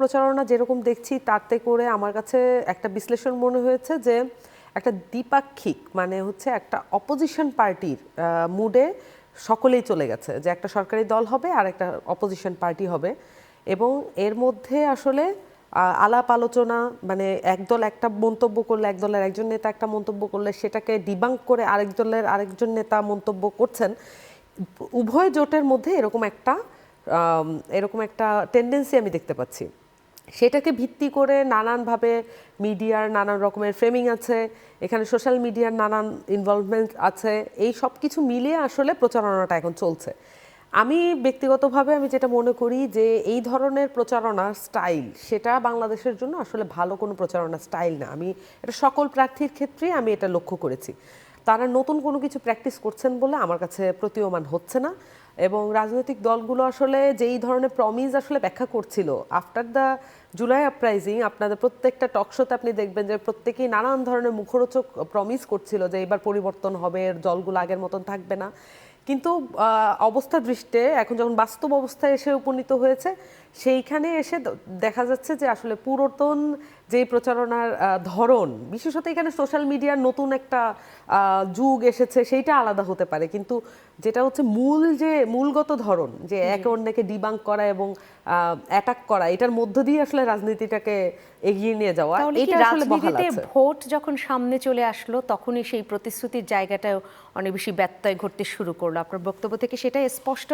প্রচারণা যেরকম দেখছি তাতে করে আমার কাছে একটা বিশ্লেষণ মনে হয়েছে যে একটা দ্বিপাক্ষিক মানে হচ্ছে একটা অপোজিশন পার্টির মুডে সকলেই চলে গেছে, যে একটা সরকারি দল হবে আর একটা অপোজিশন পার্টি হবে, এবং এর মধ্যে আসলে আলাপ আলোচনা মানে একদল একটা মন্তব্য করলে, এক দলের একজন নেতা একটা মন্তব্য করলে সেটাকে ডিবাঙ্ক করে আরেক দলের আরেকজন নেতা মন্তব্য করছেন। উভয় জোটের মধ্যে এরকম একটা টেন্ডেন্সি আমি দেখতে পাচ্ছি। সেটাকে ভিত্তি করে নানানভাবে মিডিয়ার নানান রকমের ফ্রেমিং আছে, এখানে সোশ্যাল মিডিয়ার নানান ইনভলভমেন্ট আছে, এই সব কিছু মিলিয়ে আসলে প্রচারণাটা এখন চলছে। আমি ব্যক্তিগতভাবে আমি যেটা মনে করি যে এই ধরনের প্রচারণার স্টাইল সেটা বাংলাদেশের জন্য আসলে ভালো কোনো প্রচারণার স্টাইল না। আমি এটা সকল প্রার্থীর ক্ষেত্রেই আমি এটা লক্ষ্য করেছি। তারা নতুন কোনো কিছু প্র্যাকটিস করছেন বলে আমার কাছে প্রতীয়মান হচ্ছে না। এবং রাজনৈতিক দলগুলো আসলে যেই ধরনের প্রমিস আসলে ব্যাখ্যা করছিল আফটার দ্য জুলাই আপরাইজিং, আপনাদের প্রত্যেকটা টকশোতে আপনি দেখবেন যে প্রত্যেকেই নানান ধরনের মুখরোচক প্রমিস করছিল যে এবার পরিবর্তন হবে, দলগুলো আগের মতন থাকবে না। কিন্তু অবস্থা দৃষ্টে এখন যখন বাস্তব অবস্থায় এসে উপনীত হয়েছে, সেইখানে এসে দেখা যাচ্ছে যে আসলে পুরাতন যেই প্রচারণার ধরন, বিশেষত এখানে সোশ্যাল মিডিয়ার নতুন একটা যুগ এসেছে, সেইটা আলাদা হতে পারে, কিন্তু যেটা হচ্ছে মূলগত ধরন যে একে অন্যকে ডিবাঙ্ক করা এবং অ্যাটাক করা, এটার মধ্য দিয়ে আসলে রাজনীতিটাকে এগিয়ে নিয়ে যাওয়া, এটা আসলে বহাল আছে। ভোট যখন সামনে চলে আসলো তখনই সেই প্রতিশ্রুতির জায়গাটাও অনেক বেশি ব্যত্যয় ঘটতে শুরু করলো। আপনার বক্তব্য থেকে সেটাই স্পষ্ট।